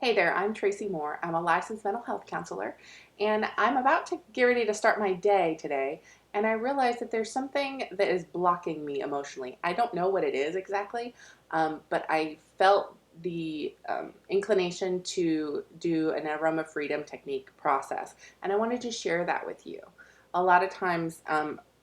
Hey there, I'm Tracy Moore. I'm a licensed mental health counselor, and I'm about to get ready to start my day today. And I realized that there's something that is blocking me emotionally. I don't know what it is exactly, but I felt the inclination to do an aroma freedom technique process, and I wanted to share that with you. A lot of times,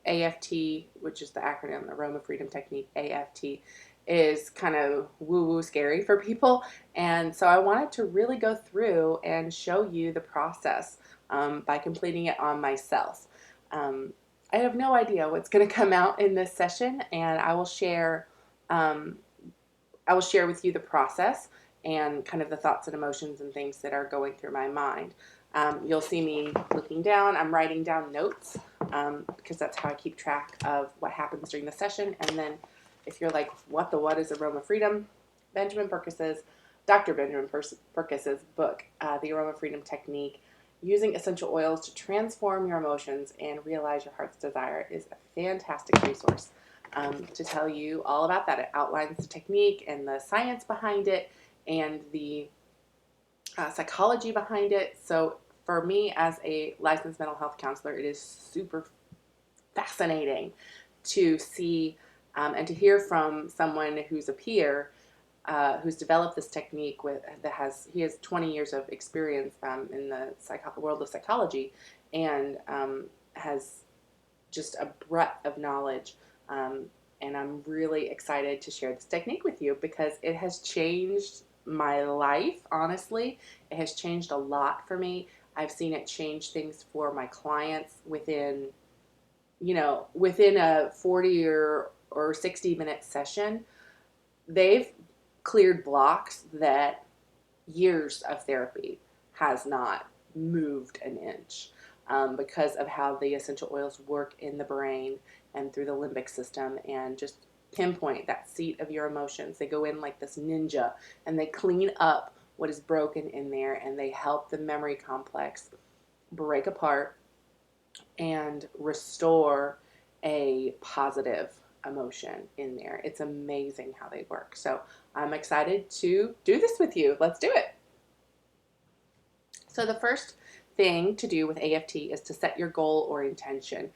AFT, which is the acronym Aroma Freedom Technique, AFT, is kind of woo-woo scary for people. And so I wanted to really go through and show you the process by completing it on myself. Um, I have no idea what's going to come out in this session, and um, I will share with you the process and kind of the thoughts and emotions and things that are going through my mind. You'll see me looking down. I'm writing down notes because that's how I keep track of what happens during the session. And then if you're like, what is Aroma Freedom? Dr. Benjamin Perkis's book, The Aroma Freedom Technique, Using Essential Oils to Transform Your Emotions and Realize Your Heart's Desire, is a fantastic resource to tell you all about that. It outlines the technique and the science behind it and the psychology behind it. So for me as a licensed mental health counselor, it is super fascinating to see and to hear from someone who's a peer who's developed this technique he has 20 years of experience in the world of psychology and has just a breadth of knowledge. Um, and I'm really excited to share this technique with you because it has changed my life, honestly. It has changed a lot for me. I've seen it change things for my clients within a 40 or 60-minute session. They've cleared blocks that years of therapy has not moved an inch because of how the essential oils work in the brain and through the limbic system and just pinpoint that seat of your emotions. They go in like this ninja and they clean up what is broken in there and they help the memory complex break apart and restore a positive emotion in there. It's amazing how they work. So I'm excited to do this with you. Let's do it. So the first thing to do with AFT is to set your goal or intention.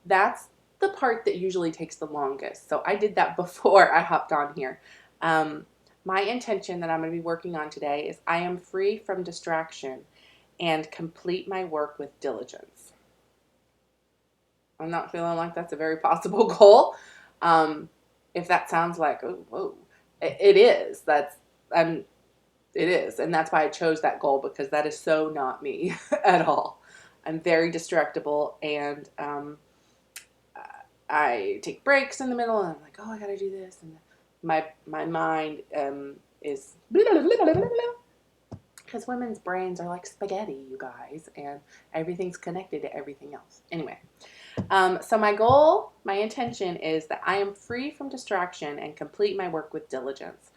That's the part that usually takes the longest. So I did that before I hopped on here. My intention that I'm going to be working on today is I am free from distraction and complete my work with diligence. I'm not feeling like that's a very possible goal. Um, if that sounds like, oh, whoa, it is. I'm It is, and that's why I chose that goal because that is so not me at all. I'm very distractible, and I take breaks in the middle, and I'm like, oh, I gotta do this, and my mind is because women's brains are like spaghetti, you guys, and everything's connected to everything else. Anyway, so my intention is that I am free from distraction and complete my work with diligence.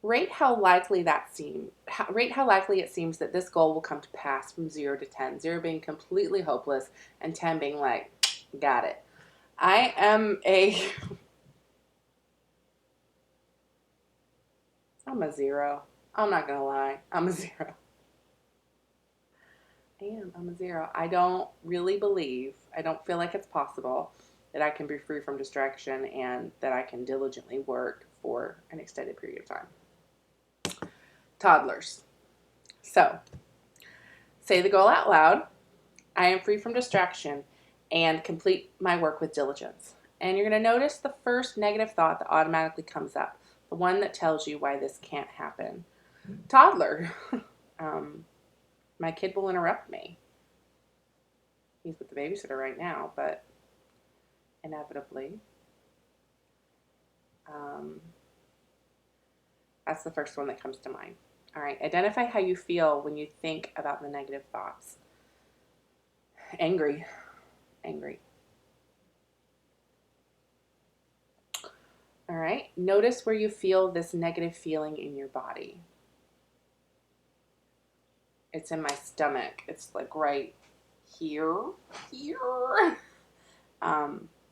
Rate how likely it seems that this goal will come to pass from 0 to 10. 0 being completely hopeless and 10 being like, got it. I am I'm a 0. I'm not going to lie. I'm a 0. I'm a 0. I don't really believe, I don't feel like it's possible that I can be free from distraction and that I can diligently work for an extended period of time. Toddlers. So, say the goal out loud. I am free from distraction and complete my work with diligence. And you're going to notice the first negative thought that automatically comes up, the one that tells you why this can't happen. Toddler. My kid will interrupt me. He's with the babysitter right now, but inevitably. That's the first one that comes to mind. All right, identify how you feel when you think about the negative thoughts. Angry. Angry. All right, notice where you feel this negative feeling in your body. It's in my stomach. It's like right here.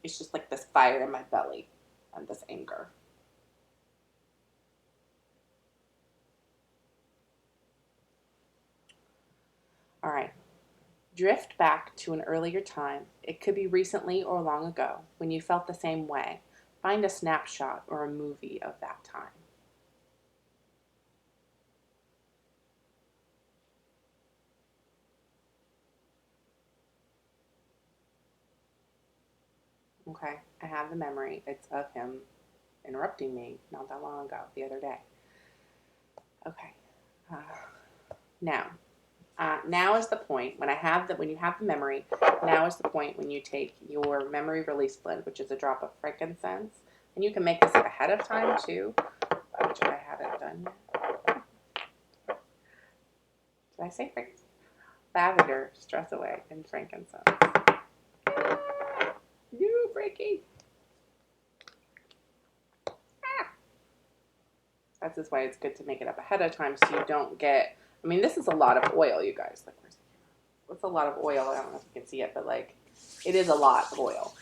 It's just like this fire in my belly and this anger. All right. Drift back to an earlier time. It could be recently or long ago when you felt the same way. Find a snapshot or a movie of that time. Okay, I have the memory. It's of him interrupting me not that long ago, the other day. Okay. Uh, now, now is the point when you have the memory. Now is the point when you take your memory release blend, which is a drop of frankincense, and you can make this ahead of time too, which I haven't done yet. Did I say frankincense? Lavender, stress away, and frankincense. You Frankie. That's just why it's good to make it up ahead of time so you don't get. I mean, this is a lot of oil, you guys. Like, it's a lot of oil. I don't know if you can see it, but like, it is a lot of oil.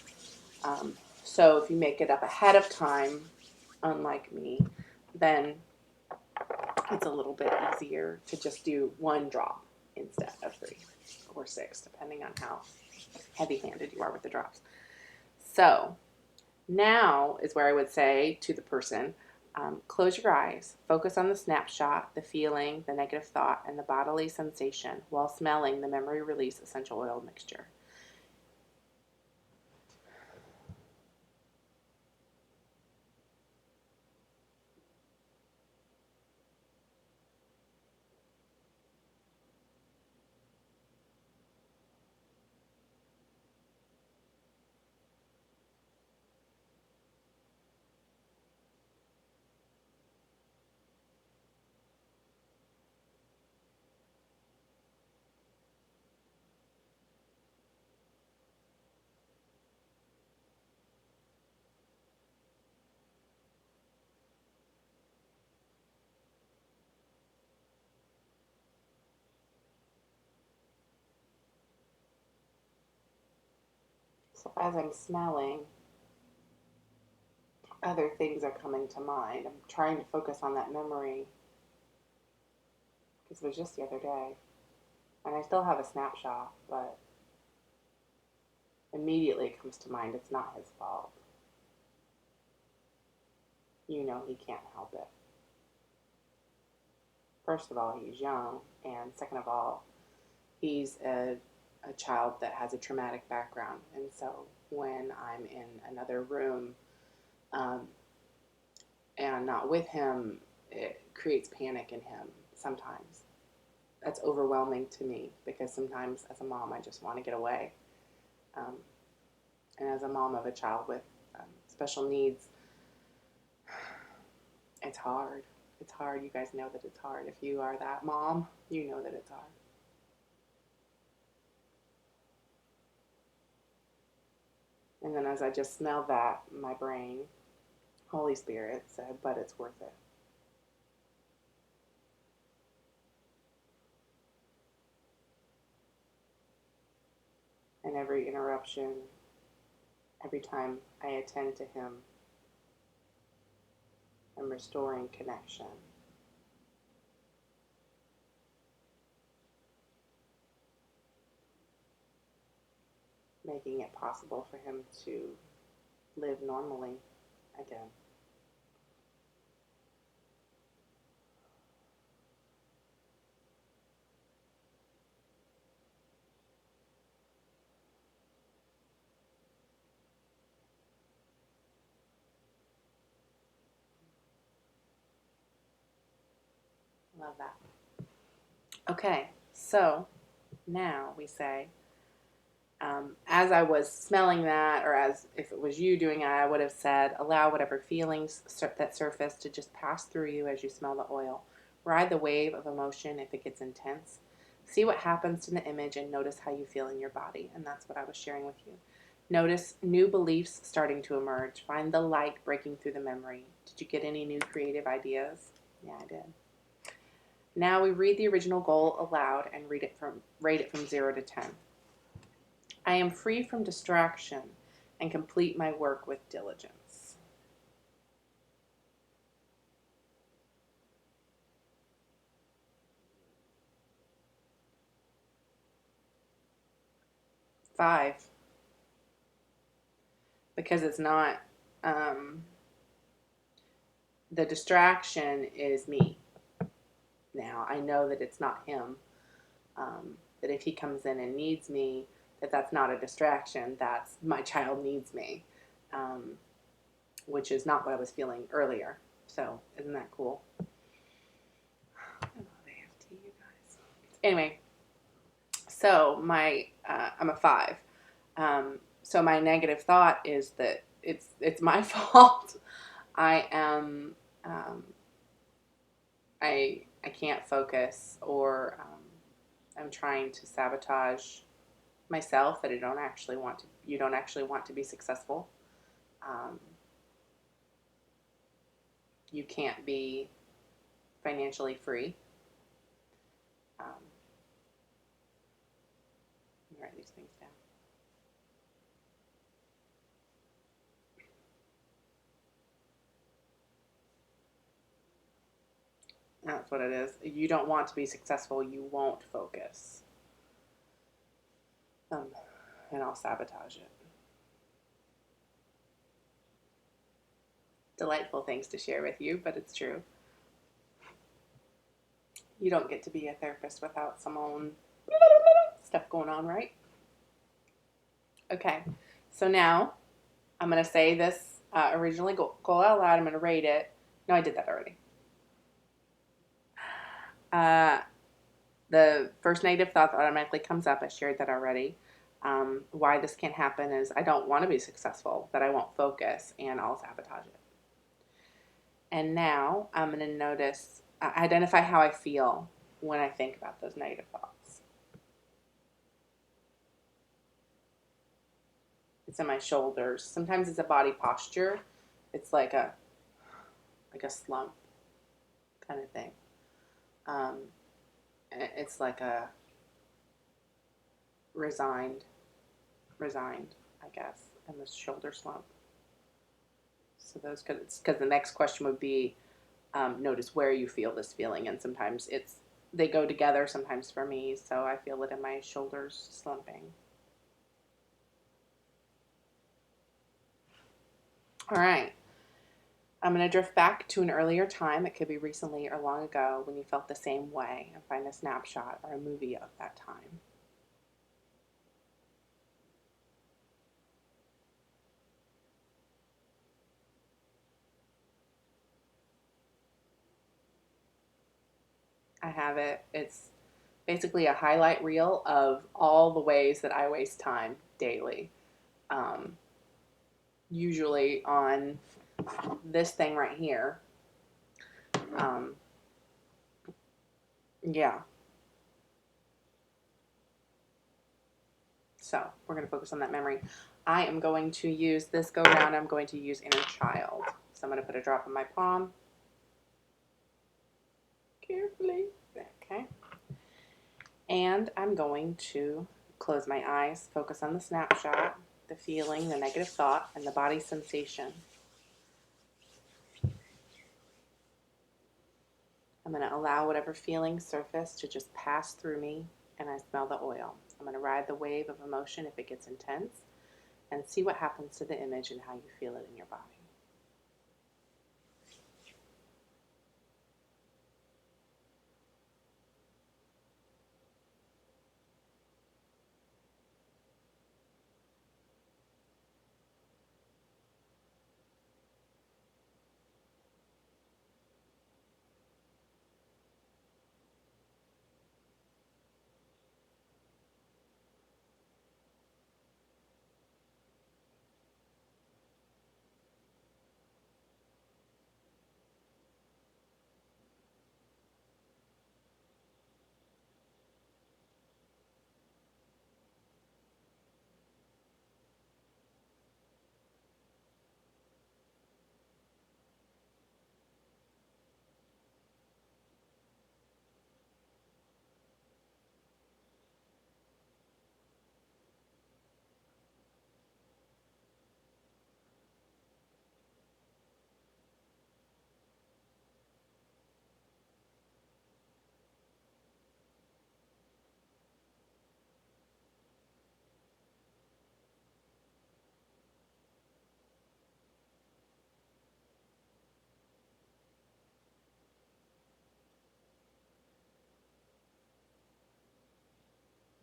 So if you make it up ahead of time, unlike me, then it's a little bit easier to just do one drop instead of 3 or 6, depending on how heavy-handed you are with the drops. So now is where I would say to the person, close your eyes, focus on the snapshot, the feeling, the negative thought, and the bodily sensation while smelling the memory release essential oil mixture. So as I'm smelling, other things are coming to mind. I'm trying to focus on that memory because it was just the other day. And I still have a snapshot, but immediately it comes to mind it's not his fault. You know he can't help it. First of all, he's young, and second of all, he's a child that has a traumatic background. And so when I'm in another room and not with him, it creates panic in him sometimes. That's overwhelming to me because sometimes as a mom, I just want to get away. And as a mom of a child with special needs, it's hard. It's hard. You guys know that it's hard. If you are that mom, you know that it's hard. And then as I just smelled that, my brain, Holy Spirit said, but it's worth it. And every interruption, every time I attend to him, I'm restoring connection. Making it possible for him to live normally again. Love that. Okay, so now we say, as I was smelling that, or as if it was you doing it, I would have said, allow whatever feelings that surface to just pass through you as you smell the oil. Ride the wave of emotion if it gets intense. See what happens to the image and notice how you feel in your body. And that's what I was sharing with you. Notice new beliefs starting to emerge. Find the light breaking through the memory. Did you get any new creative ideas? Yeah, I did. Now we read the original goal aloud and rate it from 0 to 10. I am free from distraction and complete my work with diligence. 5. Because it's not, um, the distraction is me. Now, I know that it's not him. That if he comes in and needs me, that's not a distraction. That's my child needs me, um, which is not what I was feeling earlier. So, isn't that cool? I love AFT, you guys. Anyway, so I'm a 5. So my negative thought is that it's my fault. I am um, I can't focus, or I'm trying to sabotage myself, that I don't actually want to. You don't actually want to be successful. Um, you can't be financially free. Um, let me write these things down. That's what it is. You don't want to be successful. You won't focus. Um, and I'll sabotage it. Delightful things to share with you, but it's true. You don't get to be a therapist without some own stuff going on, right? Okay, so now I'm going to say this originally goal out loud. I'm going to rate it. No, I did that already. The first negative thought that automatically comes up, I shared that already. Why this can't happen is I don't want to be successful, that I won't focus, and I'll sabotage it. And now I'm going to notice, identify how I feel when I think about those negative thoughts. It's in my shoulders. Sometimes it's a body posture. It's like a slump kind of thing. It's like a resigned, I guess, and the shoulder slump. So those, because the next question would be, notice where you feel this feeling, and sometimes they go together. Sometimes for me, so I feel it in my shoulders slumping. All right. I'm going to drift back to an earlier time. It could be recently or long ago when you felt the same way, and find a snapshot or a movie of that time. I have it. It's basically a highlight reel of all the ways that I waste time daily. Um, Usually on this thing right here. Um, yeah. So we're going to focus on that memory. I am going to use this go round. I'm going to use inner child. So I'm going to put a drop in my palm. Carefully. Okay. And I'm going to close my eyes, focus on the snapshot, the feeling, the negative thought, and the body sensation. I'm going to allow whatever feelings surface to just pass through me, and I smell the oil. I'm going to ride the wave of emotion if it gets intense, and see what happens to the image and how you feel it in your body.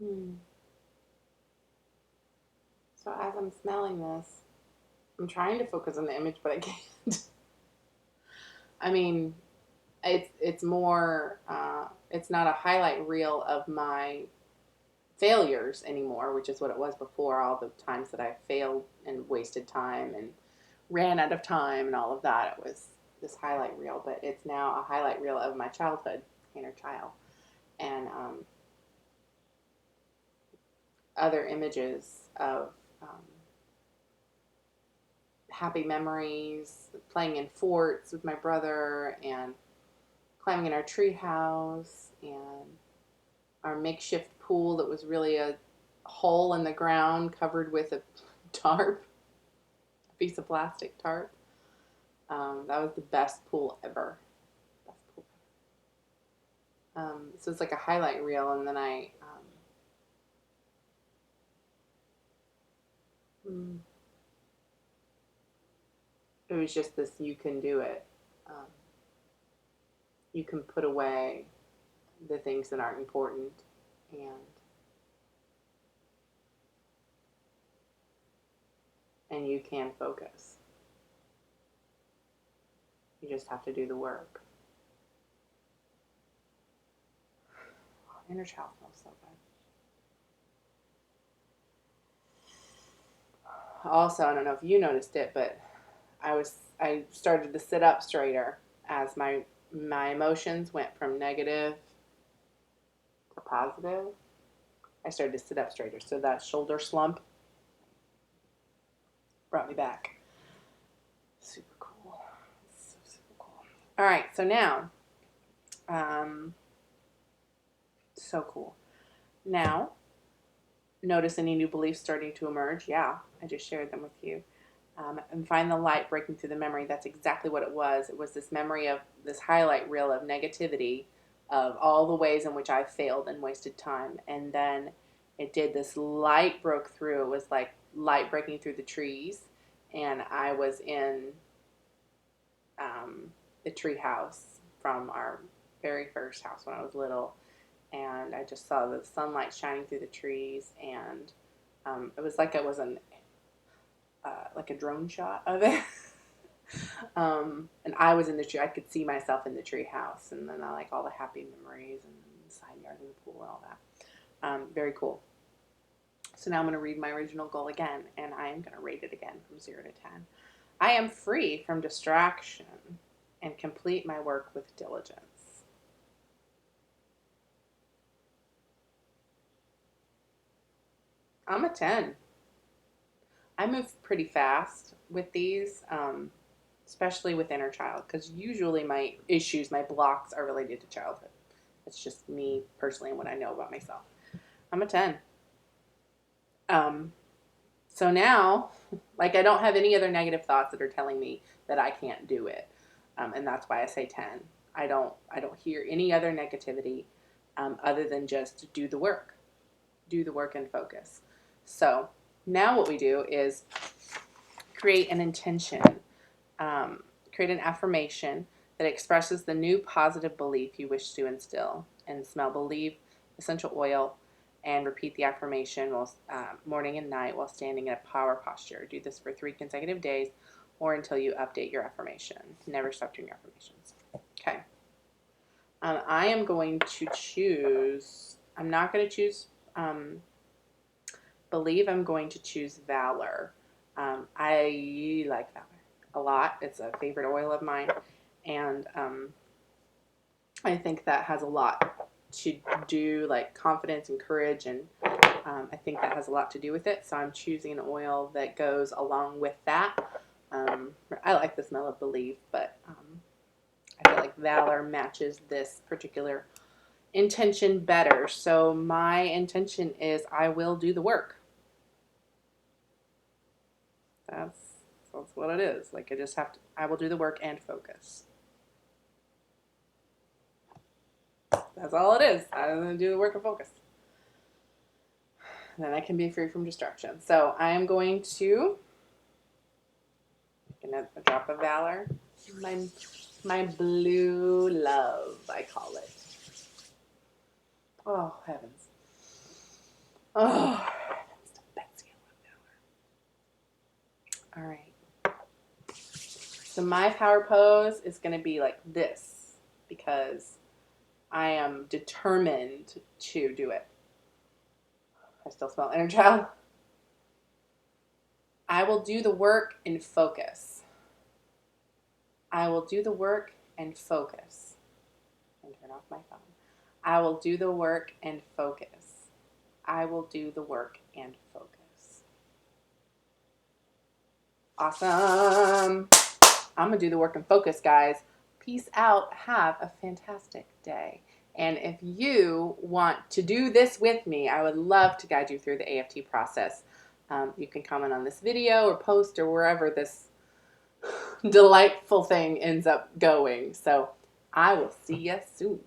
Hmm. So as I'm smelling this, I'm trying to focus on the image, but I can't. I mean, it's more, it's not a highlight reel of my failures anymore, which is what it was before, all the times that I failed and wasted time and ran out of time and all of that. It was this highlight reel, but it's now a highlight reel of my childhood, inner child, and other images of happy memories, playing in forts with my brother, and climbing in our tree house, and our makeshift pool that was really a hole in the ground covered with a tarp, a piece of plastic tarp. That was the best pool ever. Best pool ever. So it's like a highlight reel, and then it was just this: you can do it. Um, you can put away the things that aren't important, and you can focus. You just have to do the work. Inner child smells so good. Also, I don't know if you noticed it, but I started to sit up straighter as my emotions went from negative to positive. I started to sit up straighter, so that shoulder slump brought me back. Super cool. So super cool. All right, so now, um, so cool. Now, notice any new beliefs starting to emerge? Yeah, I just shared them with you. And find the light breaking through the memory. That's exactly what it was. It was this memory of this highlight reel of negativity, of all the ways in which I failed and wasted time. And then it did this light broke through. It was like light breaking through the trees. And I was in the tree house from our very first house when I was little. And I just saw the sunlight shining through the trees. And it was like it was like a drone shot of it. And I was in the tree. I could see myself in the tree house, and then I like all the happy memories and the side yard and the pool and all that. Very cool. So now I'm going to read my original goal again, and I am going to rate it again from 0 to 10. I am free from distraction and complete my work with diligence. I'm a 10. I move pretty fast with these, especially with inner child, because usually my issues, my blocks are related to childhood. It's just me personally and what I know about myself. I'm a 10. Um, so now, like, I don't have any other negative thoughts that are telling me that I can't do it, and that's why I say 10. I don't hear any other negativity other than just do the work, and focus. So now what we do is create an intention, create an affirmation that expresses the new positive belief you wish to instill, and smell believe essential oil and repeat the affirmation while morning and night while standing in a power posture. Do this for 3 consecutive days or until you update your affirmation. Never stop doing your affirmations. Okay. I am going to choose, I'm not going to choose believe, I'm going to choose valor. I like valor a lot. It's a favorite oil of mine. And I think that has a lot to do, like confidence and courage, and I think that has a lot to do with it. So I'm choosing an oil that goes along with that. I like the smell of believe, but I feel like valor matches this particular intention better. So my intention is I will do the work. That's that's what it is. Like I will do the work and focus. That's all it is. I'm going to do the work and focus. Then I can be free from distraction. So I am going to a drop of valor. My blue love, I call it. Oh, heavens. Oh, all right. So my power pose is going to be like this because I am determined to do it. I still smell inner child. I will do the work and focus. I will do the work and focus. And turn off my phone. I will do the work and focus. I will do the work and focus. Awesome. I'm going to do the work and focus, guys. Peace out. Have a fantastic day. And if you want to do this with me, I would love to guide you through the AFT process. You can comment on this video or post or wherever this delightful thing ends up going. So I will see you soon.